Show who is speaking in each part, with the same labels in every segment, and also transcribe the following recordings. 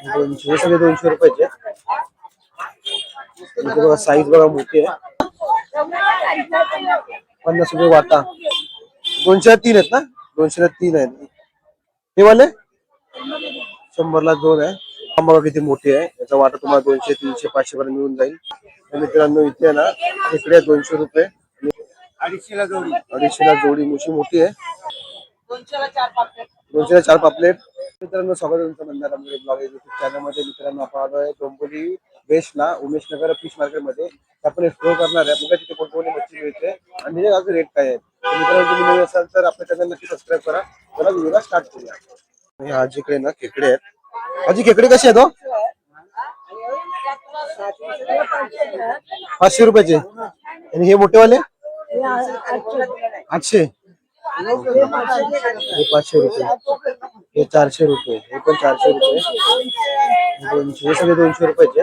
Speaker 1: 200 हे सगळे 200 रुपयाचे इथे बघा साईज बघा मोठी आहे 50 रुपये वाटा 203 आहेत ना 203 आहेत हे वाले 100 ला 2 आहे बघा किती मोठी आहे याचा वाटा तुम्हाला 200 300 500 पर्यंत मिळून जाईल मित्रांनो इथे ना इकडे 200 रुपये 250 ला जोडी मुशी मोठी आहे 200 ला 4 पापलेट मित्रांनो स्वागत आहे तुमचं मंदारा ब्लॉग युट्यूब चॅनल मध्ये मित्रांनो आपण आलोय डोंबिवली वेस्टला उमेश नगर फिश मार्केट मध्ये आपण एक्सप्लोर करणार आहे बघा तिथे कोणकोणती मच्छी मिळते आणि त्याचे रेट काय आहे मित्रांनो तुम्ही नवीन असाल तर आपल्या चॅनल नक्की सबस्क्राईब करा चला व्हिडिओला स्टार्ट करूया आजीकडे ना खेकडे आहेत आजी खेकडे कसे आहेत 500 रुपयाचे आणि हे मोठेवाले 800 हे 500 रुपये हे 400 रुपये हे पण 400 रुपये 200 हे सगळे 200 रुपयाचे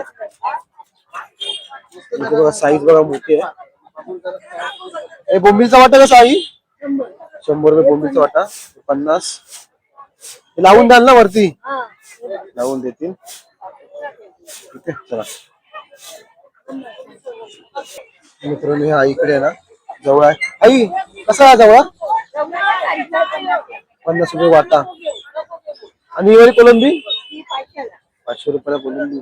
Speaker 1: इथे बघा साईज बघा मोठी आहे हे बोंबीलचा वाटा कसा आई 100 रुपये बोंबीलचा वाटा 50 हे लावून द्याल ना वरती लावून देतील ठीक आहे चला मित्रांनो हे आईकडे आहे ना जवळ आहे आई कसा आहे जवळ 50 रुपये वाटा आणि ही वाली कोलंबी 500 रुपयाला कोलंबी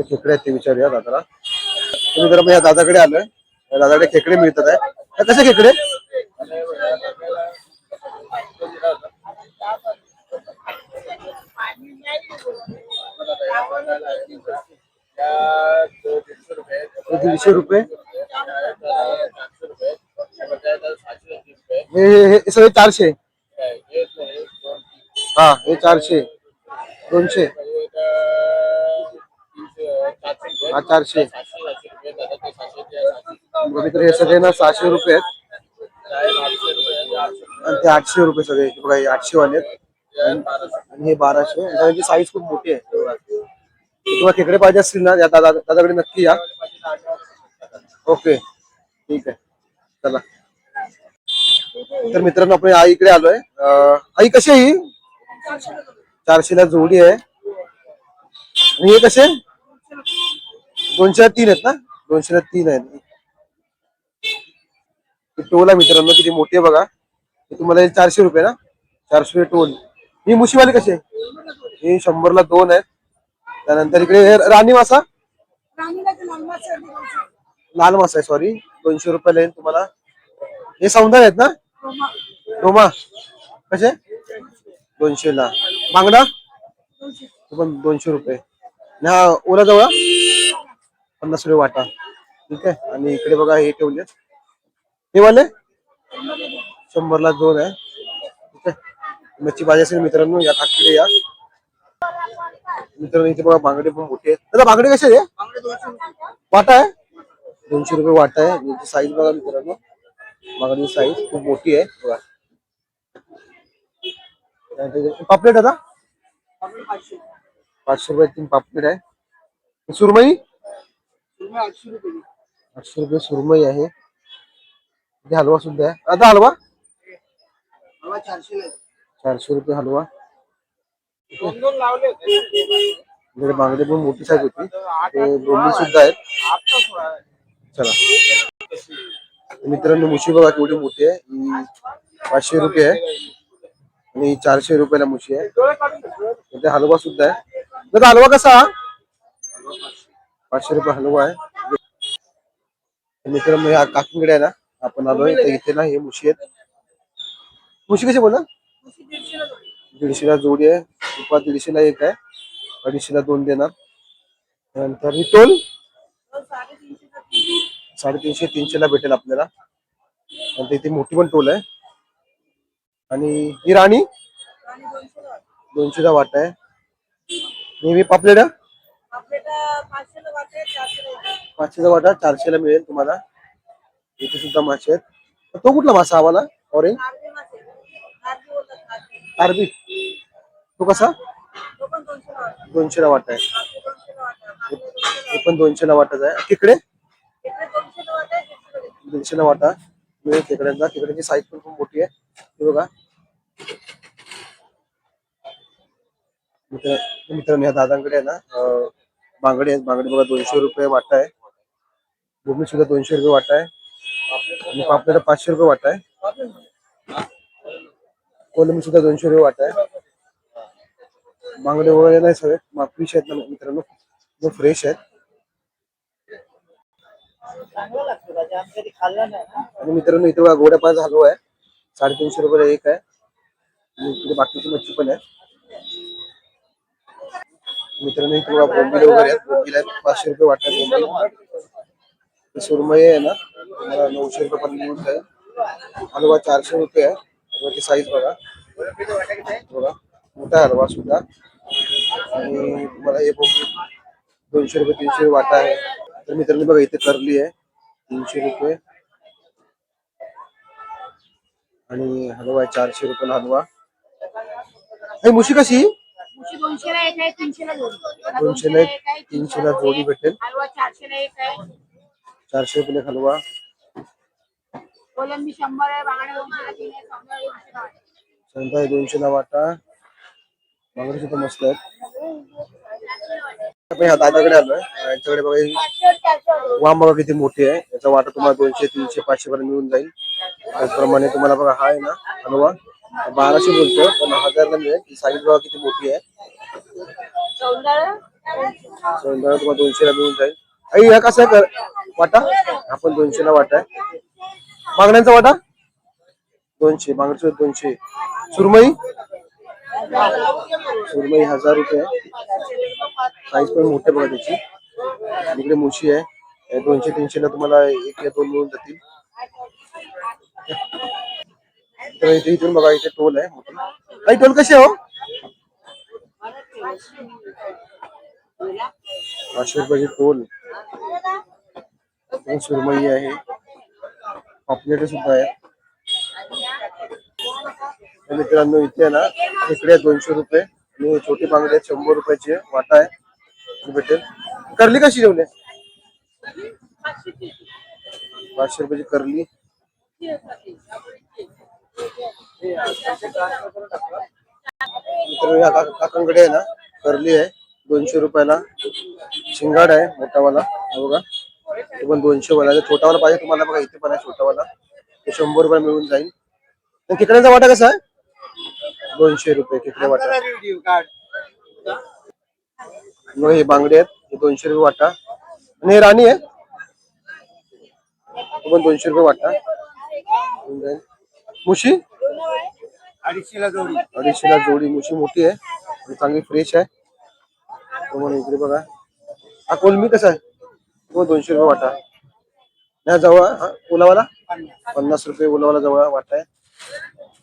Speaker 1: खेकडे आहेत ते विचारूया दादाला तुम्ही जरा या दादाकडे आलोय या दादाकडे खेकडे मिळतात आहे कसे खेकडे ₹150 रुपये हे सगळे 400 हा हे 400 200 हा 400 मित्र हे सगळे ना 600 रुपये आहेत आणि ते 800 रुपये सगळे बघा 800 वाले आणि हे 1200 त्याची साईज खूप मोठी आहे तुम्हाला खेकडे पाहिजे असतील ना या दादाकडे नक्की या ओके ठीक आहे चला तर मित्रांनो आपण आईकडे आलोय आई कशी आहे ही 400 ला जोडी आहे आणि हे कसे 200 ला 3 आहेत ना 200 ला 3 आहेत टोल आहे मित्रांनो किती मोठी आहे बघा तुम्हाला 400 रुपये ना 400 टोल ही मुशीवाली कशी आहे ही 100 ला 2 आहेत त्यानंतर इकडे राणी मासा लाल मासा आहे सॉरी 200 रुपयाला येईल तुम्हाला हे सौंदर्य आहेत ना डोमा कसे 200 ला बांगडा पण 200 रुपये हा ओला जवळ 50 रुपये वाटा ठीक आहे आणि इकडे बघा हे ठेवले हे वाले 100 ला 2 आहे ठीक आहे मच्छी भाजी असेल मित्रांनो या काकडे या मित्रांनो इथे बघा बांगडे पण मोठे आहेत दादा बांगडे कसे आहे वाटा आहे 200 रुपये वाटा आहे याची साईज बघा मित्रांनो बांगडीची साईज खूप मोठी आहे बघा पापलेट आता 500 रुपये 3 पापलेट आहे सुरमई 800 रुपये सुरमई आहे हलवा सुद्धा आहे आता हलवा 400 रुपये हलवा बांगडे पण मोठी साईज होती ते बोंबील सुद्धा आहेत चला मित्रांनो मुशी बघा केवढी मोठी आहे 500 रुपये आहे आणि 400 रुपयाला मुशी आहे इथे हलवा सुद्धा आहे दादा हलवा कसा 500 रुपये हलवा आहे मित्रांनो ह्या काकीकडे आहे ना आपण आलोय तर इथे ना हे मुशी आहेत मुशी कशी बोला 150 ला जोडी आहे 150 ला एक आहे 250 ला 2 देणार नंतर ही टोल 350 300 ला भेटेल आपल्याला नंतर इथे मोठी पण टोल आहे आणि ही राणी 200 ला वाटा आहे नेहमी पापलेट 500 ला वाटा 400 ला मिळेल तुम्हाला इथे सुद्धा मासे आहेत तो कुठला मासा आम्हाला ऑरेंज आरबी तो कसा 200 ला वाटा आहे हे पण 200 ला वाटाच आहे तिकडे 200 ला वाटा मिळेल खेकड्यांचा खेकड्याची साईज पण खूप मोठी आहे बघा मित्रांनो या दादांकडे आहे ना बांगडे आहेत. बांगडे बघा 200 रुपये वाटा आहे. बोंबील सुद्धा 200 रुपये वाटा आहे. आणि पापलेट 500 रुपये वाटा आहे. कोलंबी सुद्धा 200 रुपये वाटा आहे. बांगडे वगैरे नाही सगळे फिश आहेत ना मित्रांनो, जो फ्रेश आहेत. आणि मित्रांनो इथे बघा गोड्या पाण्याचा हलवा आहे, 350 रुपये एक आहे. आणि इकडे बाकीची मच्छी पण आहे. मित्रांनो इथे बघा बोंबील वगैरे आहेत. बोंबील आहेत 500 रुपये वाटा बोंबील. सुरमई आहे ना तुम्हाला 900 रुपये पण मिळून जाईल. हलवा 400 रुपये आहे. हलवाची साईज बघा, बघा मोठा हलवा सुद्धा. आणि तुम्हाला हे बोंबील 200 रुपये 300 वाटा आहे. तर मित्रांनो बघा इथे करली आहे 300 रुपये. आणि हलवा आहे 400 रुपये हलवा. आणि मुशी कशी?
Speaker 2: 200ला एक आहे, 300ला जोडी.
Speaker 1: 200ला 300ला जोडी भेटेल.
Speaker 2: हलवा 400ला एक आहे.
Speaker 1: 400 रुपये हलवा.
Speaker 2: कोलंबी 100 आहे, बांगडा 200ला 3 आहे, समजा 200ला आहे.
Speaker 1: संता 200ला वाटा. बांगडे सुद्धा मस्त आहेत. आपण ह्या दादाकडे आलोय. यांच्याकडे बघा वाम बघा किती मोठी आहे. याचा वाटा तुम्हाला 200 300 500 पर्यंत मिळून जाईल. त्याचप्रमाणे तुम्हाला बघा हा आहे ना हलवा 1200 बोलतो पण 1000ला मिळेल. साईज बघा किती मोठी आहे. तुम्हाला 200ला मिळून जाईल. आई ह्या कसा आहे वाटा? आपण 200ला वाटा आहे. बांगड्यांचा वाटा 200, बांगडे 200. सुरमई 1000 रुपये. साईज पण मोठे बघा त्याची. इकडे मुशी आहे 200 300ला तुम्हाला एक या दोन मिळून जातील. तर इथे इथून बघा इथे टोल आहे मोठी. काही टोल कशी हो? 500 रुपयाची टोल. सुरमई आहे, पॉपलेट सुद्धा आहे. मित्रांनो इथे ना इकडे 200 रुपये आणि छोटी बांगडी 100 रुपयाची वाटा आहे भेटेल. करली कशी जेवले? 500 रुपयाची करली. मित्रांनो काकांकडे आहे ना करली आहे 200 रुपयाला. शिंगाड आहे मोठावाला बघा, तो पण 200 वाला. छोटावाला पाहिजे तुम्हाला बघा इथे पण आहे छोटावाला, ते 100 रुपये मिळून जाईल. खेकड्याचा वाटा कसा आहे? 200 रुपये खेकडे वाटा. मग हे बांगडे आहेत 200 रुपये वाटा. आणि हे राणी आहे तो पण 200 रुपये वाटा. मुशी 250ला जोडी. मुशी मोठी आहे आणि चांगली फ्रेश आहे. तो म्हणून इकडे बघा हा कोलंबी कसा आहे? तो 200 रुपये वाटा. या जवळ ओलावाला 50 रुपये ओलावाला जवळ वाटा आहे.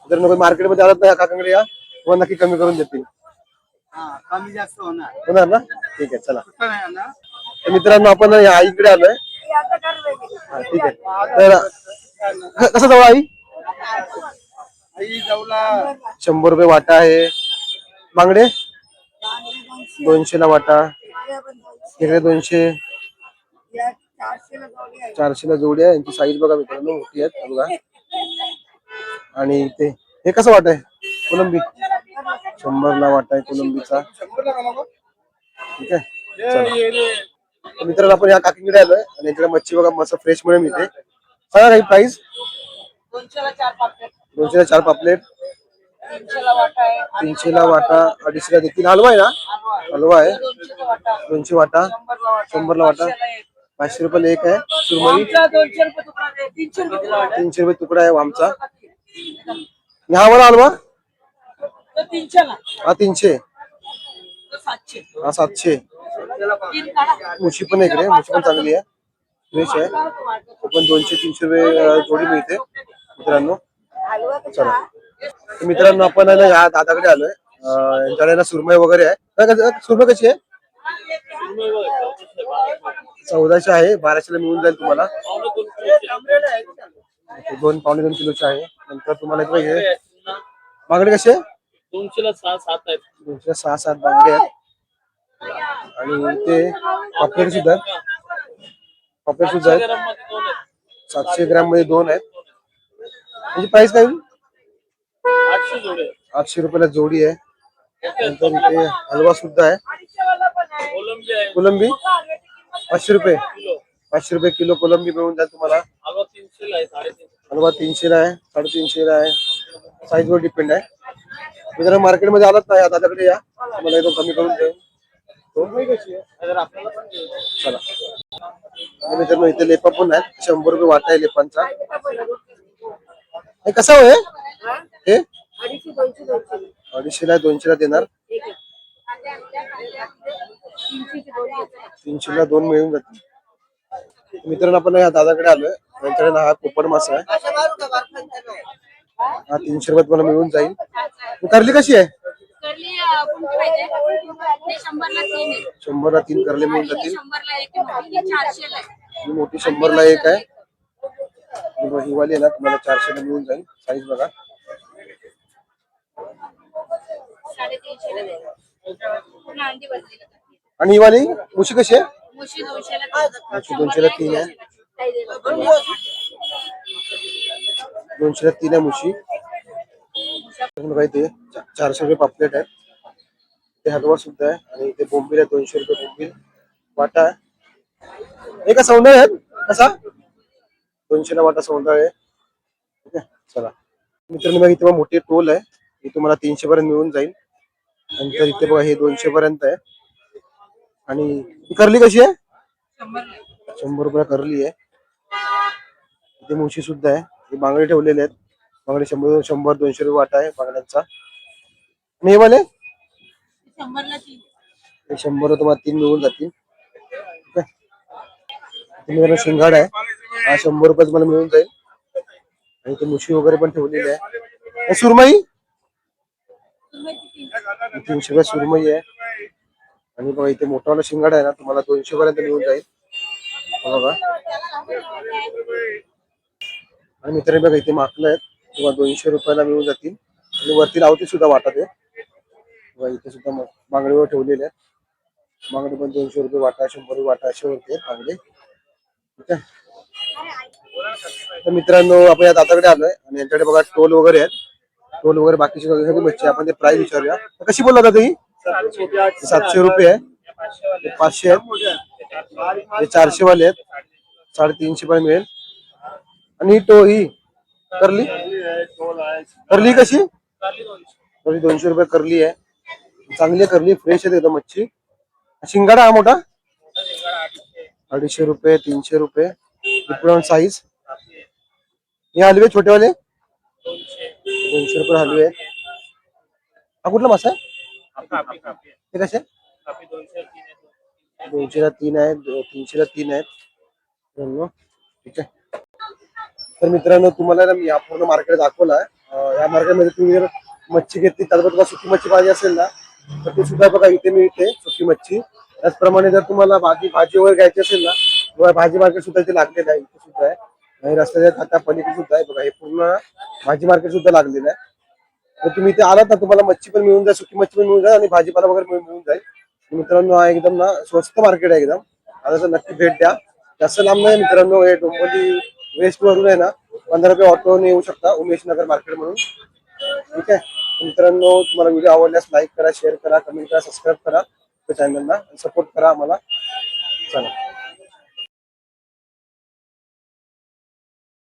Speaker 1: जर नको मार्केटमध्ये आलात ना काकांकडे या, तुम्हाला नक्की कमी करून देतील.
Speaker 3: कमी जास्त
Speaker 1: होणार ना? ठीक आहे चला. तर मित्रांनो आपण या आईकडे आलोय. ठीक आहे. तर कसं जवळ आई? 100 रुपये वाटा आहे. बांगडे 200ला वाटा. खेकडे 200. 400ला जोडी आहे. यांची साईज बघा मित्रांनो मोठी आहेत बघा. आणि ते हे कसं वाट आहे? कोलंबी 100ला वाटा आहे कोलंबीचा. ठीक आहे. मित्रांनो आपण या काकीकडे आलोय आणि इकडे मच्छी बघा मस्त फ्रेश मिळेल मिळते. सांगा काही प्राइस? 200ला 4 पापलेट. 300ला वाटा. 250ला देखील हलवा आहे ना? हलवा आहे 200 वाटा. 100ला वाटा. 500 रुपये एक आहे. सुरमई 300 रुपये तुकडा आहे वामचा. हा वाला हलवा हा 300. हा 700. मुशी पण इकडे मुशी पण चांगली आहे फ्रेश आहे. पण 200-300 रुपये जोडी मिळते मित्रांनो. चला मित्रांनो आपण या दादाकडे आलोय. यांच्याकडे ना सुरमई वगैरे आहे. सुरमई कशी आहे? 1400 आहे. 1200ला मिळून जाईल तुम्हाला. 2-2.5 किलोचे आहे. नंतर तुम्हाला पाहिजे बांगडे कसे?
Speaker 3: 200ला 6-7 आहेत.
Speaker 1: 200ला 6-7 बांगडे आहेत. आणि ते पापलेट सुद्धा आहेत. 700 ग्राम मध्ये 2 आहेत. म्हणजे प्राइस काय? 800 रुपयाला जोडी आहे. नंतर इथे हलवा सुद्धा आहे.
Speaker 3: कोलंबी आहे.
Speaker 1: कोलंबी 500 रुपये.
Speaker 3: किलो.
Speaker 1: 500 रुपये किलो कोलंबी मिळून जाईल तुम्हाला.
Speaker 3: हलवा 300 ला आहे, 350.
Speaker 1: हलवा 300 ला आहे, 350 ला आहे. साईज वर डिपेंड आहे. जर मार्केटमध्ये आलात नाही आता दादाकडे या, तुम्हाला एकदम कमी करून देऊ.
Speaker 3: अगर आपल्याला पण
Speaker 1: चला आणि मित्रांनो इथे लेपा पण आहेत. 100 रुपये वाटा आहे लेपांचा. हे कसं आहे हे? 250 ला 200 ला देणार. 300 ला 2 मिळून जातील. मित्रांनो आपण या दादाकडे आलोय. त्यांच्याकडे हा कोपड मासा आहे. हा 300 रुपयात मला मिळून जाईल. करली कशी आहे? 100 ला 3 करले मिळून जातील. ही मोठी 100 ला 1 आहे. ही वाली आहे ना तुम्हाला 400 ला मिळून जाईल. साईज बघा. आणि ही वाली मुशी कशी आहे? मुशी 200 ला 3 आहे. 200 ला 3 आहे मुशी. ते 400 रुपये पापलेट आहे. ते हलवा सुद्धा आहे. आणि इथे बोंबील आहे 200 रुपये बोंबील. वाटा आहे. एका सौंदर्य आहे कसा 200 ला वाटा सौंदर्य आहे. ठीक आहे चला मित्रांनो बघा इथे मोठी टोल आहे. ही तुम्हाला 300 पर्यंत मिळून जाईल. नंतर इथे बघा हे 200 पर्यंत आहे. आणि ही करली कशी आहे? 100 रुपये करली आहे. इथे मुशी सुद्धा आहे. हे बांगडे ठेवलेले आहेत. बांगडे 100 200 रुपये वाटा आहे बांगड्यांचा. आणि हे वाले 100 रुपये तुम्हाला 3 मिळून जातील. ठीक आहे शिंगाड आहे. हा 100 रुपये तुम्हाला मिळून जाईल. आणि इथे मुशी वगैरे पण ठेवलेली आहे. सुरमई 300 रुपये सुरमई आहे. आणि बघा इथे मोठावाला शिंगाडा आहे ना तुम्हाला 200 पर्यंत मिळून जाईल. बघा आणि मित्रांनो बघा इथे माकलं आहेत तुम्हाला 200 रुपयाला मिळून जातील. आणि वरती लावती सुद्धा वाटत आहे. इथे सुद्धा बांगडीवर ठेवलेले आहेत. बांगडी पण 200 रुपये वाटा 100 रुपये वाटा असे होते बांगडे. ठीक आहे तर मित्रांनो आपण या दादाकडे आलोय. आणि यांच्याकडे बघा टोल वगैरे आहेत. टोल वगैरे बाकीची सगळी मच्छी आपण ते प्राइस विचारूया. कशी बोलला दादा ही? 700 रुपये आहे. 500 आहेत. हे 400 वाले आहेत. 350 पर्यंत मिळेल. आणि ही करली करली कशी? करली 200 रुपये करली आहे. चांगली करली फ्रेश आहे एकदम मच्छी. शिंगाडा हा मोठा 250 रुपये 300 रुपये डिफरंट साईज. हे हलवे छोटेवाले 200 रुपये हलवे आहेत. हा कुठला मासा आहे? ते कसे? 200 ला 3 आहे 300 ला 3 आहेत. ठीक आहे तर मित्रांनो तुम्हाला ना मी या पूर्ण मार्केट दाखवला आहे. या मार्केटमध्ये तुम्ही जर मच्छी घेतली त्याबरोबर तुम्हाला सुकी मच्छी पाहिजे असेल ना तर ते सुद्धा बघा इथे मिळते सुकी मच्छी. त्याचप्रमाणे जर तुम्हाला भाजी वगैरे घ्यायची असेल ना किंवा भाजी मार्केट सुद्धा इथे लागलेलं आहे. इथे सुद्धा आहे. आणि रस्त्याच्या खाता पलीकडे सुद्धा आहे बघा हे पूर्ण भाजी मार्केट सुद्धा लागलेलं आहे. तर तुम्ही इथे आलात ना तुम्हाला मच्छी पण मिळून जाईल सुकी मच्छी पण मिळून जाईल आणि भाजीपाला वगैरे मिळून जाईल. मित्रांनो हा एकदम ना स्वस्त मार्केट आहे एकदम. आता तर नक्की भेट द्या. जास्त लांब नाही मित्रांनो. हे डोंबिवली वेस्ट वरून आहे ना 15 रुपये ऑटोने येऊ शकता उमेश नगर मार्केट म्हणून. ठीक आहे मित्रांनो तुम्हाला व्हिडिओ आवडल्यास लाईक करा शेअर करा कमेंट करा सबस्क्राईब करा चॅनलला सपोर्ट करा आम्हाला. चला